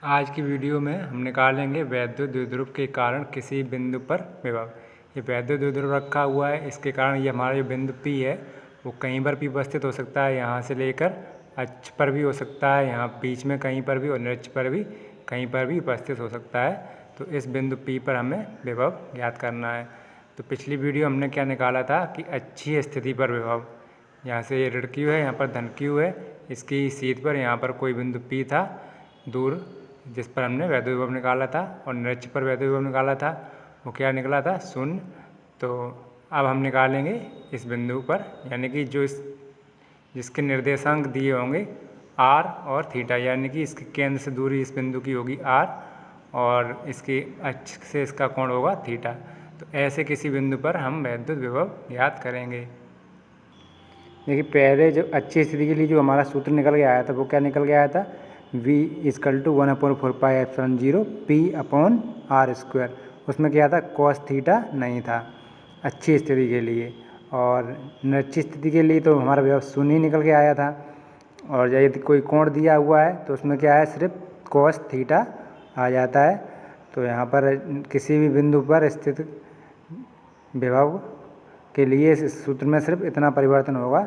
आज की वीडियो में हम निकालेंगे वैद्युत द्विध्रुव के कारण किसी बिंदु पर विभव। ये वैद्युत द्विध्रुव रखा हुआ है, इसके कारण ये हमारा जो बिंदु P है वो कहीं पर भी उपस्थित हो सकता है। यहाँ से लेकर अक्ष पर भी हो सकता है, यहाँ बीच में कहीं पर भी, और निरक्ष पर भी कहीं पर भी उपस्थित हो सकता है। तो इस बिंदु P पर हमें विभव ज्ञात करना है। तो पिछली वीडियो हमने क्या निकाला था कि अक्षीय स्थिति पर विभव, यहाँ से ये ऋण Q है, यहाँ पर धन Q है, इसकी सीध पर यहाँ पर कोई बिंदु P था दूर, जिस पर हमने वैद्युत विभव निकाला था, और निरक्ष पर वैद्युत विभव निकाला था, वो क्या निकला था, 0। तो अब हम निकालेंगे इस बिंदु पर, यानी कि जिसके निर्देशांक दिए होंगे r और थीटा, यानी कि इसके केंद्र से दूरी इस बिंदु की होगी r और इसके अक्ष से इसका कोण होगा थीटा। तो ऐसे किसी बिंदु पर हम वैद्युत विभव ज्ञात करेंगे। देखिए, पहले जो अच्छी स्थिति के लिए जो हमारा सूत्र निकल के आया था वो क्या निकल के आया था, V = 1/4πε0 P/r²। उसमें क्या था, cos थीटा नहीं था अच्छी स्थिति के लिए, और निरक्षी स्थिति के लिए तो हमारा विभव 0 ही निकल के आया था। और यदि कोई कोण दिया हुआ है तो उसमें क्या है, सिर्फ cos थीटा आ जाता है। तो यहाँ पर किसी भी बिंदु पर स्थित विभव के लिए इस सूत्र में सिर्फ इतना परिवर्तन होगा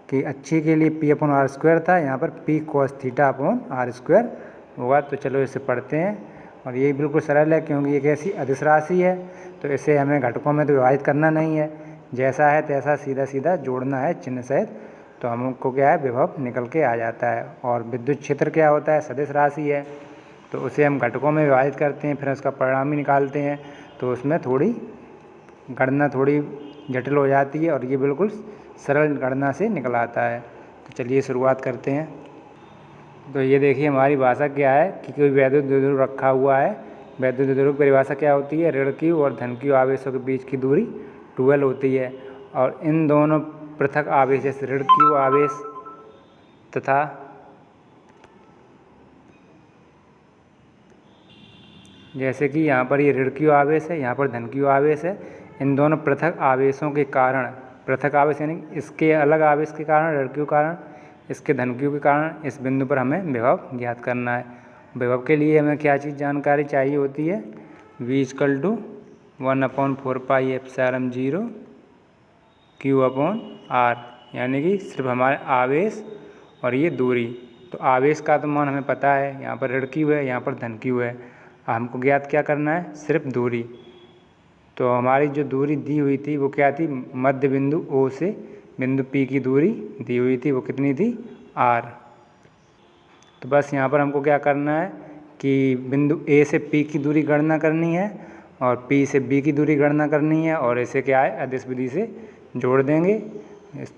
कि अच्छी के लिए P/r² था, यहाँ पर P cos θ/r² होगा। तो चलो इसे पढ़ते हैं, और ये बिल्कुल सरल है क्योंकि ये कैसी अदिश राशि है, तो इसे हमें घटकों में तो विभाजित करना नहीं है, जैसा है तैसा सीधा सीधा जोड़ना है चिन्ह सहित। तो हमको क्या है, विभव निकल के आ जाता है। और विद्युत क्षेत्र क्या होता है, सदिश राशि है, तो उसे हम घटकों में विभाजित करते हैं, फिर उसका परिणाम ही निकालते हैं। तो उसमें थोड़ी गणना थोड़ी जटिल हो जाती है, और ये बिल्कुल सरल गणना से निकल आता है। तो चलिए शुरुआत करते हैं। तो ये देखिए, हमारी भाषा क्या है कि कोई वैद्युत द्विध्रुव रखा हुआ है। वैद्युत द्विध्रुव की परिभाषा क्या होती है, ऋण Q और धन Q आवेशों के बीच की दूरी 12 होती है, और इन दोनों पृथक आवेश जैसे ऋण Q आवेश तथा जैसे कि यहाँ पर ये ऋण Q आवेश है, यहाँ पर धन Q आवेश है, इन दोनों पृथक आवेशों के कारण, पृथक आवेश यानी इसके अलग आवेश के कारण ऋण Q कारण, इसके धन Q के कारण, इस बिंदु पर हमें विभव ज्ञात करना है। विभव के लिए हमें क्या चीज़ जानकारी चाहिए होती है, V = 1/4πε0 Q/r, यानी कि सिर्फ हमारे आवेश और ये दूरी। तो आवेश का तो मान हमें पता है, यहाँ पर ऋण Q है, यहाँ पर धन Q है। हमको ज्ञात क्या करना है, सिर्फ दूरी। तो हमारी जो दूरी दी हुई थी वो क्या थी, मध्य बिंदु O से बिंदु P की दूरी दी हुई थी, वो कितनी थी, r। तो बस यहाँ पर हमको क्या करना है कि बिंदु A से P की दूरी गणना करनी है, और P से B की दूरी गणना करनी है, और इसे क्या है, अदिश विधि से जोड़ देंगे।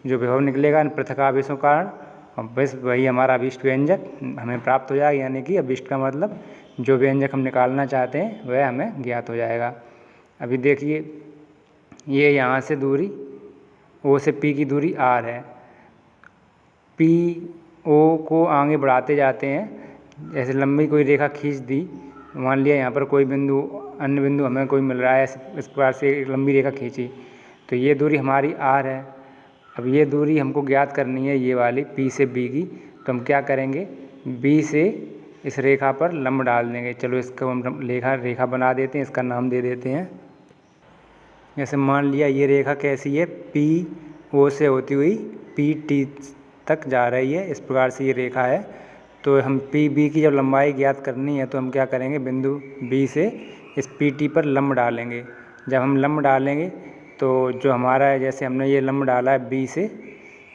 जो विभव निकलेगा इन पृथक आवेशों कारण, और बस वही हमारा अभीष्ट व्यंजक हमें प्राप्त हो जाएगा, यानी कि अभीष्ट का मतलब जो व्यंजक हम निकालना चाहते हैं वह हमें ज्ञात हो जाएगा। अभी देखिए, ये यहाँ से दूरी O से P की दूरी r है। P O को आगे बढ़ाते जाते हैं, जैसे लंबी कोई रेखा खींच दी, मान लिया यहाँ पर कोई बिंदु, अन्य बिंदु हमें कोई मिल रहा है, इस प्रकार से एक लंबी रेखा खींची, तो ये दूरी हमारी r है। अब ये दूरी हमको ज्ञात करनी है, ये वाली P से B की। तो हम क्या करेंगे, B से इस रेखा पर लंब डाल देंगे। चलो इसको हम रेखा बना देते हैं, इसका नाम दे देते हैं। जैसे मान लिया ये रेखा कैसी है, PO से होती हुई PT तक जा रही है, इस प्रकार से ये रेखा है। तो हम PB की जब लंबाई ज्ञात करनी है तो हम क्या करेंगे, बिंदु B से इस PT पर लंब डालेंगे। जब हम लंब डालेंगे तो जो हमारा है, जैसे हमने ये लंब डाला है B से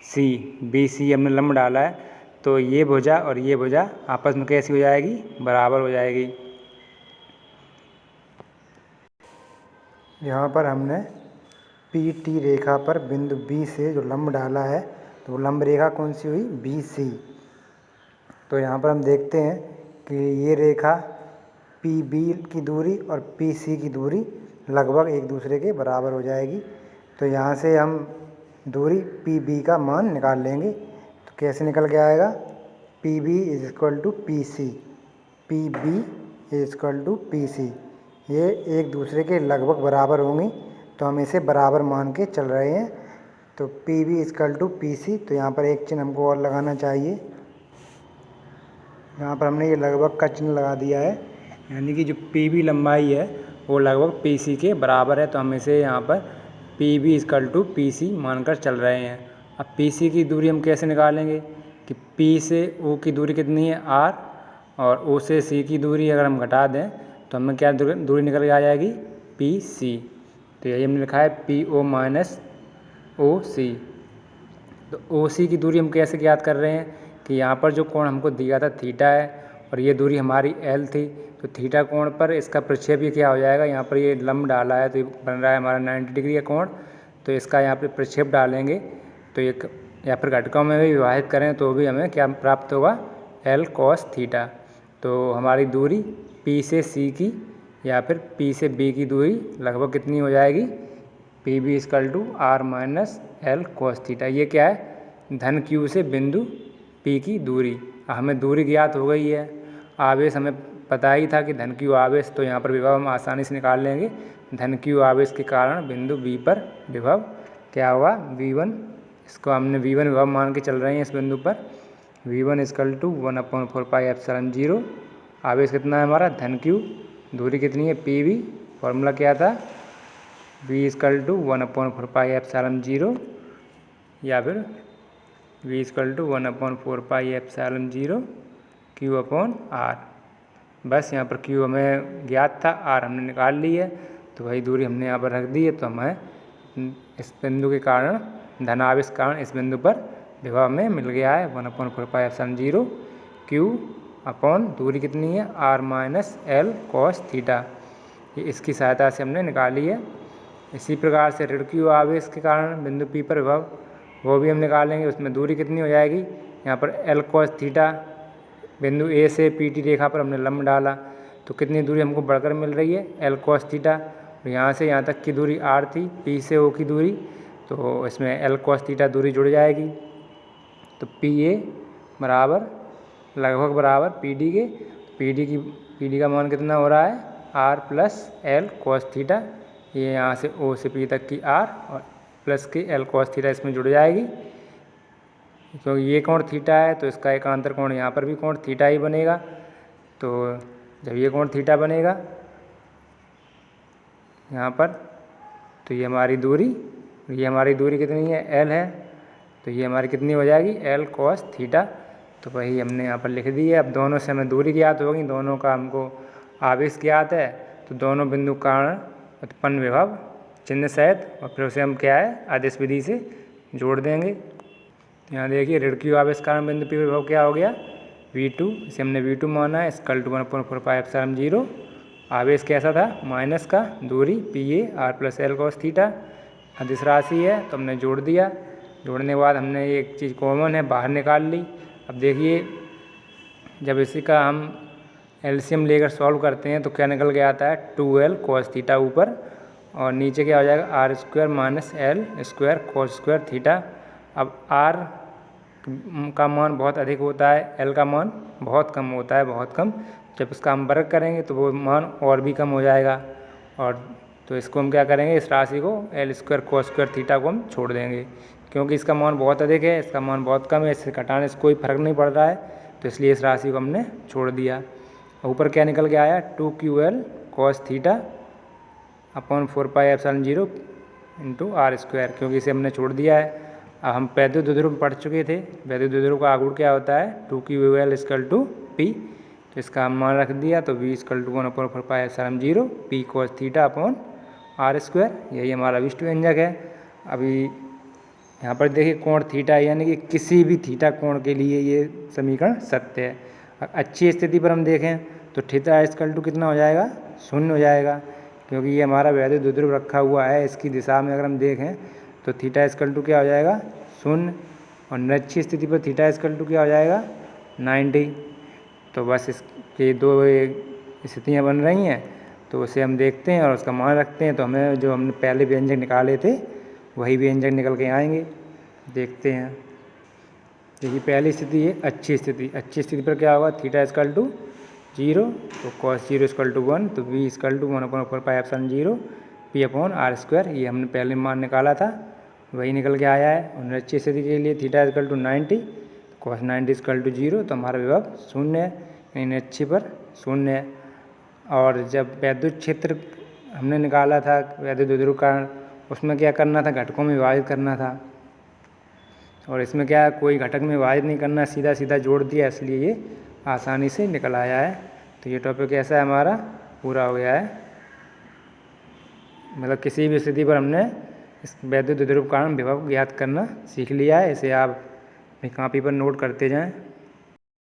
C, BC हमने लंब डाला है, तो ये भुजा और ये भुजा आपस में कैसी हो जाएगी, बराबर हो जाएगी। यहाँ पर हमने PT रेखा पर बिंदु B से जो लंब डाला है, तो वो लंब रेखा कौन सी हुई, BC। तो यहाँ पर हम देखते हैं कि ये रेखा PB की दूरी और PC की दूरी लगभग एक दूसरे के बराबर हो जाएगी। तो यहाँ से हम दूरी PB का मान निकाल लेंगे। तो कैसे निकल के आएगा, PB = PC, PB = PC, ये एक दूसरे के लगभग बराबर होंगी, तो हम इसे बराबर मान के चल रहे हैं। तो PB = PC, तो यहाँ पर एक चिन्ह हमको और लगाना चाहिए, यहाँ पर हमने ये लगभग का चिन्ह लगा दिया है, यानी कि जो पी बी लंबाई है वो लगभग पी सी के बराबर है। तो हम इसे यहाँ पर P B equal to P C मानकर चल रहे हैं। अब पी सी की दूरी हम कैसे निकालेंगे कि पी से ओ की दूरी कितनी है आर, और ओ से सी की दूरी अगर हम घटा दें तो हमें क्या दूरी निकल के आ जाएगी पी सी। तो यही हमने लिखा है पी ओ माइनस ओ सी। तो ओ सी की दूरी हम कैसे ज्ञात कर रहे हैं कि यहाँ पर जो कोण हमको दिया था थीटा है और ये दूरी हमारी एल थी, तो थीटा कोण पर इसका प्रक्षेप ये क्या हो जाएगा, यहाँ पर ये लंब डाला है तो ये बन रहा है हमारा 90 डिग्री का कोण। तो इसका यहाँ पर प्रक्षेप डालेंगे तो एक या फिर घटकों में भी विभाजित करें तो भी हमें क्या प्राप्त होगा एल कॉस थीटा। तो हमारी दूरी पी से सी की या फिर पी से बी की दूरी लगभग कितनी हो जाएगी P B equal to R minus L cos theta. ये क्या है धन क्यू से बिंदु पी की दूरी। हमें दूरी ज्ञात हो गई है, आवेश हमें पता ही था कि धन क्यू आवेश, तो यहाँ पर विभव हम आसानी से निकाल लेंगे। धन क्यू आवेश के कारण बिंदु बी पर विभव क्या हुआ V1, इसको हमने V1 विभव मान के चल रहे हैं इस बिंदु पर। V1 equal to 1/4πε0। आवेश कितना है हमारा धन क्यू, दूरी कितनी है पी बी, फॉर्मूला क्या था V इक्वल टू 1/4πε0 या फिर V equal to 1/4πε0 Q upon R। बस यहाँ पर Q हमें ज्ञात था, R हमने निकाल ली है, तो वही दूरी हमने यहाँ पर रख दी है। तो हमें इस बिंदु के कारण धनावेश के कारण इस बिंदु पर विभव में मिल गया है 1/4πε0 Q अपॉन दूरी कितनी है R minus L cos theta. ये इसकी सहायता से हमने निकाली है। इसी प्रकार से ऋण क्यू आवेश के कारण बिंदु P पर विभव वो भी हम निकालेंगे। उसमें दूरी कितनी हो जाएगी, यहाँ पर एल कॉस थीटा, बिंदु ए से पी टी रेखा पर हमने लंब डाला तो कितनी दूरी हमको बढ़कर मिल रही है एल कॉस थीटा। यहाँ से यहाँ तक की दूरी आर थी, पी से ओ की दूरी, तो इसमें एल कॉस थीटा दूरी जुड़ जाएगी। तो पी ए बराबर लगभग बराबर पी डी के, पी डी का मान कितना हो रहा है R plus L cos theta. ये यहाँ से ओ से पी तक की आर और प्लस की एल कॉस थीटा इसमें जुड़ जाएगी। तो ये कोण थीटा है तो इसका एकांतर कोण यहाँ पर भी कोण थीटा ही बनेगा। तो जब ये कोण थीटा बनेगा यहाँ पर, तो ये हमारी दूरी कितनी है एल है, तो ये हमारी कितनी हो जाएगी एल कॉस थीटा। तो वही हमने यहाँ पर लिख दी है। अब दोनों से हमें दूरी ज्ञात होगी, दोनों का हमको आवेश ज्ञात है, तो दोनों बिंदु कारण उत्पन्न विभव चिन्ह सहित और फिर उसे हम क्या है आदेश विधि से जोड़ देंगे। यहाँ देखिए ऋण क्यू आवेश कारण बिंदु P विभव क्या हो गया V2, इसे हमने V2 माना है इक्वल टू 1/4πε0। आवेश कैसा था माइनस का, दूरी P A R plus L cos theta, अदिश राशि है तो हमने जोड़ दिया। जोड़ने के बाद हमने एक चीज़ कॉमन है बाहर निकाल ली। अब देखिए जब इसी का हम एलसीएम लेकर सॉल्व करते हैं तो क्या निकल के आता है 2l कॉस थीटा ऊपर, और नीचे क्या हो जाएगा R square minus L square cos square theta. अब आर का मान बहुत अधिक होता है, एल का मान बहुत कम होता है, बहुत कम। जब इसका हम वर्ग करेंगे तो वो मान और भी कम हो जाएगा, और तो इसको हम क्या करेंगे इस राशि को L square cos square theta को हम छोड़ देंगे, क्योंकि इसका मान बहुत अधिक है, इसका मान बहुत कम है, इससे घटाने से कोई फर्क नहीं पड़ रहा है, तो इसलिए इस राशि को हमने छोड़ दिया। ऊपर क्या निकल के आया 2ql cos theta upon 4πε0 into R square, क्योंकि इसे हमने छोड़ दिया है। अब हम वैद्युत द्विध्रुव पढ़ चुके थे, वैद्युत द्विध्रुव का आगुण क्या होता है 2ql इक्वल टू पी, तो इसका हम मान रख दिया। तो v equal to 1/4πε0 P cos theta upon R square, यही हमारा अभिष्ट व्यंजक है। अभी यहाँ पर देखिए कोण थीटा यानी कि किसी भी थीटा कोण के लिए ये समीकरण सत्य है। अच्छी स्थिति पर हम देखें तो थीटा इक्वल टू कितना हो जाएगा 0 हो जाएगा, क्योंकि ये हमारा वैद्युत द्विध्रुव रखा हुआ है, इसकी दिशा में अगर हम देखें तो थीटा इक्वल टू क्या हो जाएगा 0, और निरक्षीय स्थिति पर थीटा इक्वल टू क्या हो जाएगा 90। तो बस इसके दो स्थितियाँ बन रही हैं, तो उसे हम देखते हैं और उसका मान रखते हैं, तो हमें जो हमने पहले व्यंजक निकाले थे वही व्यंजक निकल के आएंगे। देखते हैं, देखिए पहली स्थिति है अच्छी स्थिति पर क्या होगा थीटा इक्वल टू 0, तो कॉस 0 इक्वल टू 1, तो v equal to 1/4πε0 P upon R square, ये हमने पहले मान निकाला था वही निकल के आया है। और निरक्षीय स्थिति के लिए theta equal to 90, cos 90 equal to 0, तो हमारा विभव 0 है। NH पर 0 है। और जब वैद्युत क्षेत्र हमने निकाला था वैद्युत द्विध्रुव कारण, उसमें क्या करना था, घटकों में विभाजित करना था। और इसमें क्या है, कोई घटक में विभाजित नहीं करना, सीधा सीधा जोड़ दिया, इसलिए ये आसानी से निकल आया है। तो ये टॉपिक ऐसा है हमारा पूरा हो गया है। मतलब किसी भी स्थिति पर हमने इस वैद्युत द्विध्रुव कारण विभव ज्ञात करना सीख लिया है। इसे आप अपनी कॉपी पर नोट करते जाएं।